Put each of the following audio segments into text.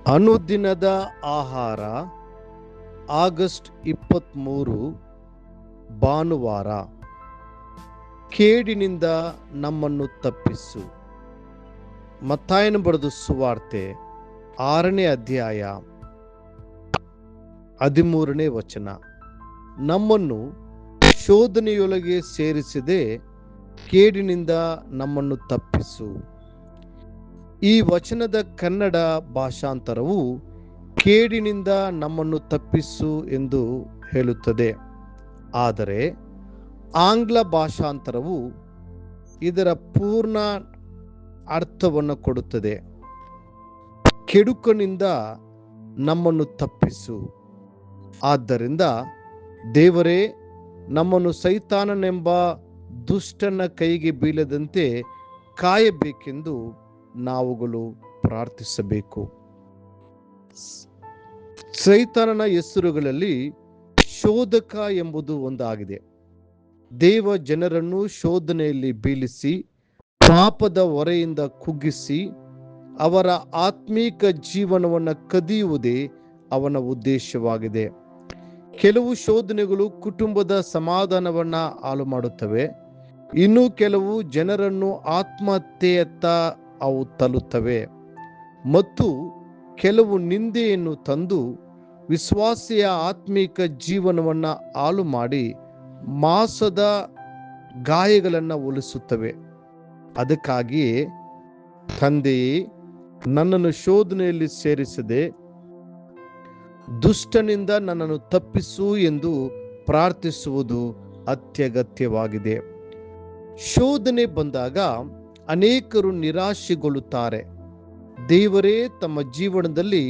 ಅನುದಿನದ ಆಹಾರ ಆಗಸ್ಟ್ 23 ಭಾನುವಾರ. ಕೇಡಿನಿಂದ ನಮ್ಮನ್ನು ತಪ್ಪಿಸು. ಮತ್ತಾಯನು ಬರೆದ ಸುವಾರ್ತೆ 6ನೇ ಅಧ್ಯಾಯ 13ನೇ ವಚನ. ನಮ್ಮನ್ನು ಶೋಧನೆಯೊಳಗೆ ಸೇರಿಸದೆ ಕೇಡಿನಿಂದ ನಮ್ಮನ್ನು ತಪ್ಪಿಸು. ಈ ವಚನದ ಕನ್ನಡ ಭಾಷಾಂತರವು ಕೇಡಿನಿಂದ ನಮ್ಮನ್ನು ತಪ್ಪಿಸು ಎಂದು ಹೇಳುತ್ತದೆ. ಆದರೆ ಆಂಗ್ಲ ಭಾಷಾಂತರವು ಇದರ ಪೂರ್ಣ ಅರ್ಥವನ್ನು ಕೊಡುತ್ತದೆ. ಕೆಡುಕನಿಂದ ನಮ್ಮನ್ನು ತಪ್ಪಿಸು. ಆದ್ದರಿಂದ ದೇವರೇ ನಮ್ಮನ್ನು ಸೈತಾನನೆಂಬ ದುಷ್ಟನ ಕೈಗೆ ಬೀಳದಂತೆ ಕಾಯಬೇಕೆಂದು ನಾವುಗಳು ಪ್ರಾರ್ಥಿಸಬೇಕು. ಸೈತಾನನ ಹೆಸರುಗಳಲ್ಲಿ ಶೋಧಕ ಎಂಬುದು ಒಂದಾಗಿದೆ. ದೇವ ಜನರನ್ನು ಶೋಧನೆಯಲ್ಲಿ ಬೀಳಿಸಿ ಪಾಪದ ಹೊರೆಯಿಂದ ಕುಗ್ಗಿಸಿ ಅವರ ಆತ್ಮೀಕ ಜೀವನವನ್ನು ಕದಿಯುವುದೇ ಅವನ ಉದ್ದೇಶವಾಗಿದೆ. ಕೆಲವು ಶೋಧನೆಗಳು ಕುಟುಂಬದ ಸಮಾಧಾನವನ್ನ ಹಾಳು ಮಾಡುತ್ತವೆ. ಇನ್ನು ಕೆಲವು ಜನರನ್ನು ಆತ್ಮಹತ್ಯೆಯತ್ತ ಅವು ತಳ್ಳುತ್ತವೆ. ಮತ್ತು ಕೆಲವು ನಿಂದೆಯನ್ನು ತಂದು ವಿಶ್ವಾಸಿಯ ಆತ್ಮೀಕ ಜೀವನವನ್ನ ಹಾಳು ಮಾಡಿ ಮಾಸದ ಗಾಯಗಳನ್ನು ಹೋಲಿಸುತ್ತವೆ. ಅದಕ್ಕಾಗಿಯೇ ತಂದೆಯೇ, ನನ್ನನ್ನು ಶೋಧನೆಯಲ್ಲಿ ಸೇರಿಸದೆ ದುಷ್ಟನಿಂದ ನನ್ನನ್ನು ತಪ್ಪಿಸು ಎಂದು ಪ್ರಾರ್ಥಿಸುವುದು ಅತ್ಯಗತ್ಯವಾಗಿದೆ. ಶೋಧನೆ ಬಂದಾಗ ಅನೇಕರು ನಿರಾಶೆಗೊಳ್ಳುತ್ತಾರೆ. ದೇವರೇ ತಮ್ಮ ಜೀವನದಲ್ಲಿ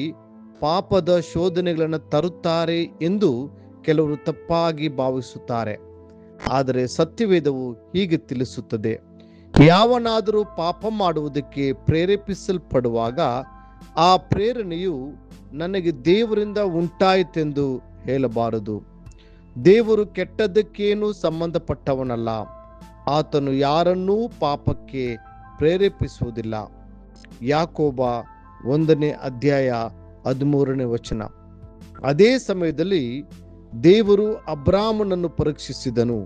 ಪಾಪದ ಶೋಧನೆಗಳನ್ನು ತರುತ್ತಾರೆ ಎಂದು ಕೆಲವರು ತಪ್ಪಾಗಿ ಭಾವಿಸುತ್ತಾರೆ. ಆದರೆ ಸತ್ಯವೇದವು ಹೀಗೆ ತಿಳಿಸುತ್ತದೆ: ಯಾವನಾದರೂ ಪಾಪ ಮಾಡುವುದಕ್ಕೆ ಪ್ರೇರೇಪಿಸಲ್ಪಡುವಾಗ ಆ ಪ್ರೇರಣೆಯು ನನಗೆ ದೇವರಿಂದ ಉಂಟಾಯಿತೆಂದು ಹೇಳಬಾರದು. ದೇವರು ಕೆಟ್ಟದ್ದಕ್ಕೇನು ಸಂಬಂಧಪಟ್ಟವನಲ್ಲ. ಆತನು ಯಾರನ್ನೂ ಪಾಪಕ್ಕೆ ಪ್ರೇರೇಪಿಸುವುದಿಲ್ಲ. ಯಾಕೋಬ 1ನೇ ಅಧ್ಯಾಯ 13ನೇ ವಚನ. ಅದೇ ಸಮಯದಲ್ಲಿ ದೇವರು ಅಬ್ರಾಮನನ್ನು ಪರೀಕ್ಷಿಸಿದನು.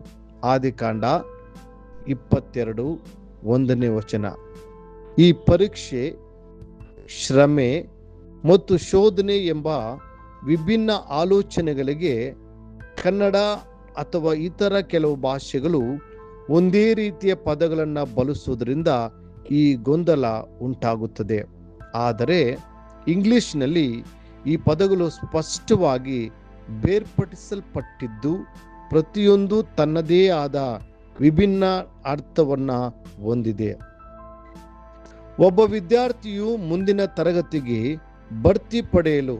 ಆದಿಕಾಂಡ 22:1ನೇ ವಚನ. ಈ ಪರೀಕ್ಷೆ, ಶ್ರಮೆ ಮತ್ತು ಶೋಧನೆ ಎಂಬ ವಿಭಿನ್ನ ಆಲೋಚನೆಗಳಿಗೆ ಕನ್ನಡ ಅಥವಾ ಇತರ ಕೆಲವು ಭಾಷೆಗಳು ಒಂದೇ ರೀತಿಯ ಪದಗಳನ್ನು ಬಳಸುವುದರಿಂದ ಈ ಗೊಂದಲ ಉಂಟಾಗುತ್ತದೆ. ಆದರೆ ಇಂಗ್ಲಿಷ್ನಲ್ಲಿ ಈ ಪದಗಳು ಸ್ಪಷ್ಟವಾಗಿ ಬೇರ್ಪಡಿಸಲ್ಪಟ್ಟಿದ್ದು ಪ್ರತಿಯೊಂದು ತನ್ನದೇ ಆದ ವಿಭಿನ್ನ ಅರ್ಥವನ್ನು ಹೊಂದಿದೆ. ಒಬ್ಬ ವಿದ್ಯಾರ್ಥಿಯು ಮುಂದಿನ ತರಗತಿಗೆ ಬಡ್ತಿ ಪಡೆಯಲು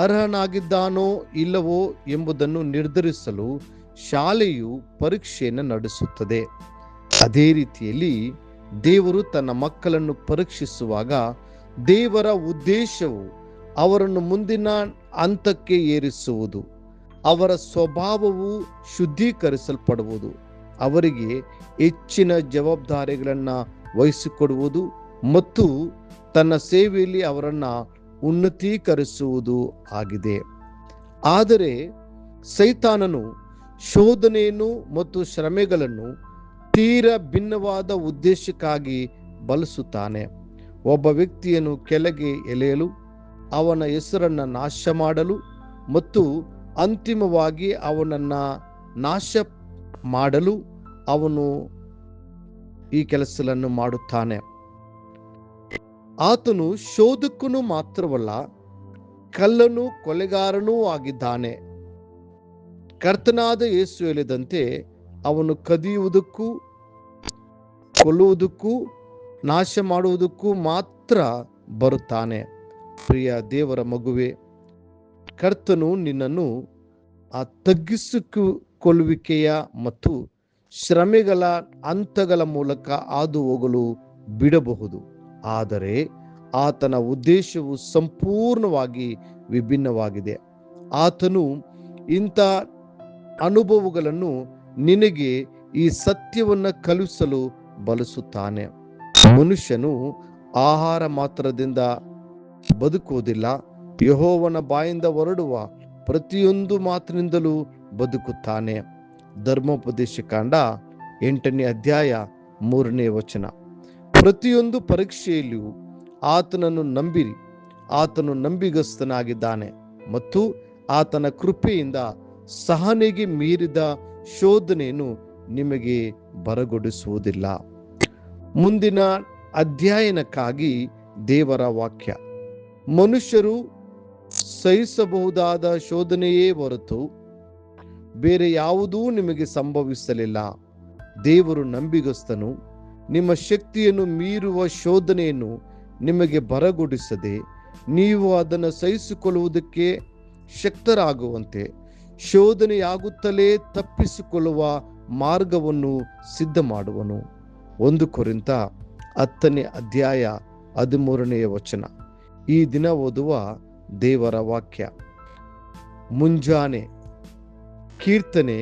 ಅರ್ಹನಾಗಿದ್ದಾನೋ ಇಲ್ಲವೋ ಎಂಬುದನ್ನು ನಿರ್ಧರಿಸಲು ಶಾಲೆಯು ಪರೀಕ್ಷೆಯನ್ನು ನಡೆಸುತ್ತದೆ. ಅದೇ ರೀತಿಯಲ್ಲಿ ದೇವರು ತನ್ನ ಮಕ್ಕಳನ್ನು ಪರೀಕ್ಷಿಸುವಾಗ ದೇವರ ಉದ್ದೇಶವು ಅವರನ್ನು ಮುಂದಿನ ಹಂತಕ್ಕೆ ಏರಿಸುವುದು, ಅವರ ಸ್ವಭಾವವು ಶುದ್ಧೀಕರಿಸಲ್ಪಡುವುದು, ಅವರಿಗೆ ಹೆಚ್ಚಿನ ಜವಾಬ್ದಾರಿಗಳನ್ನು ವಹಿಸಿಕೊಡುವುದು ಮತ್ತು ತನ್ನ ಸೇವೆಯಲ್ಲಿ ಅವರನ್ನು ಉನ್ನತೀಕರಿಸುವುದು ಆಗಿದೆ. ಆದರೆ ಸೈತಾನನು ಶೋಧನೆಯನ್ನು ಮತ್ತು ಶ್ರಮೆಗಳನ್ನು ತೀರಾ ಭಿನ್ನವಾದ ಉದ್ದೇಶಕ್ಕಾಗಿ ಬಳಸುತ್ತಾನೆ. ಒಬ್ಬ ವ್ಯಕ್ತಿಯನ್ನು ಕೆಳಗೆ ಎಳೆಯಲು, ಅವನ ಹೆಸರನ್ನು ನಾಶ ಮಾಡಲು ಮತ್ತು ಅಂತಿಮವಾಗಿ ಅವನನ್ನು ನಾಶ ಮಾಡಲು ಅವನು ಈ ಕೆಲಸಗಳನ್ನು ಮಾಡುತ್ತಾನೆ. ಆತನು ಶೋಧಕನು ಮಾತ್ರವಲ್ಲ, ಕಳ್ಳನು, ಕೊಲೆಗಾರನೂ ಆಗಿದ್ದಾನೆ. ಕರ್ತನಾದ ಯೇಸು ಹೇಳಿದಂತೆ ಅವನು ಕದಿಯುವುದಕ್ಕೂ, ಕೊಲ್ಲುವುದಕ್ಕೂ, ನಾಶ ಮಾಡುವುದಕ್ಕೂ ಮಾತ್ರ ಬರುತ್ತಾನೆ. ಪ್ರಿಯ ದೇವರ ಮಗುವೆ, ಕರ್ತನು ನಿನ್ನನ್ನು ಆ ತಗ್ಗಿಸಿಕೊಳ್ಳುವಿಕೆಯ ಮತ್ತು ಶ್ರಮೆಗಳ ಹಂತಗಳ ಮೂಲಕ ಹಾದು ಹೋಗಲು ಬಿಡಬಹುದು. ಆದರೆ ಆತನ ಉದ್ದೇಶವು ಸಂಪೂರ್ಣವಾಗಿ ವಿಭಿನ್ನವಾಗಿದೆ. ಆತನು ಇಂಥ ಅನುಭವಗಳನ್ನು ನಿನಗೆ ಈ ಸತ್ಯವನ್ನು ಕಲಿಸಲು ಬಳಸುತ್ತಾನೆ. ಮನುಷ್ಯನು ಆಹಾರ ಮಾತ್ರದಿಂದ ಬದುಕುವುದಿಲ್ಲ, ಯೆಹೋವನ ಬಾಯಿಂದ ಹೊರಡುವ ಪ್ರತಿಯೊಂದು ಮಾತಿನಿಂದಲೂ ಬದುಕುತ್ತಾನೆ. ಧರ್ಮೋಪದೇಶ ಕಾಂಡ 8ನೇ ಅಧ್ಯಾಯ 3ನೇ ವಚನ. ಪ್ರತಿಯೊಂದು ಪರೀಕ್ಷೆಯಲ್ಲಿಯೂ ಆತನನ್ನು ನಂಬಿರಿ, ಆತನು ನಂಬಿಗಸ್ತನಾಗಿದ್ದಾನೆ ಮತ್ತು ಆತನ ಕೃಪೆಯಿಂದ ಸಹನೆಗೆ ಮೀರಿದ ಶೋಧನೆಯನ್ನು ನಿಮಗೆ ಬರಗೊಡಿಸುವುದಿಲ್ಲ. ಮುಂದಿನ ಅಧ್ಯಯನಕ್ಕಾಗಿ ದೇವರ ವಾಕ್ಯ. ಮನುಷ್ಯರು ಸಹಿಸಬಹುದಾದ ಶೋಧನೆಯೇ ಹೊರತು ಬೇರೆ ಯಾವುದೂ ನಿಮಗೆ ಸಂಭವಿಸಲಿಲ್ಲ. ದೇವರು ನಂಬಿಗಸ್ತನು, ನಿಮ್ಮ ಶಕ್ತಿಯನ್ನು ಮೀರುವ ಶೋಧನೆಯನ್ನು ನಿಮಗೆ ಬರಗೊಡಿಸದೆ ನೀವು ಅದನ್ನು ಸಹಿಸಿಕೊಳ್ಳುವುದಕ್ಕೆ ಶಕ್ತರಾಗುವಂತೆ ಶೋಧನೆಯಾಗುತ್ತಲೇ ತಪ್ಪಿಸಿಕೊಳ್ಳುವ ಮಾರ್ಗವನ್ನು ಸಿದ್ಧ ಮಾಡುವನು. 1 ಕೊರಿಂಥ 10ನೇ ಅಧ್ಯಾಯ 13ನೇ ವಚನ. ಈ ದಿನ ಓದುವ ದೇವರ ವಾಕ್ಯ. ಮುಂಜಾನೆ ಕೀರ್ತನೆ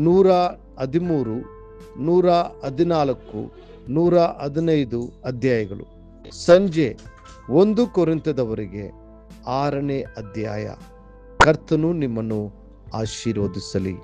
113, 114, 115 ಅಧ್ಯಾಯಗಳು. ಸಂಜೆ 1 ಕೊರಿಂಥದವರೆಗೆ 6ನೇ ಅಧ್ಯಾಯ. ಕರ್ತನು ನಿಮ್ಮನ್ನು ಆಶೀರ್ವದಿಸಲಿ.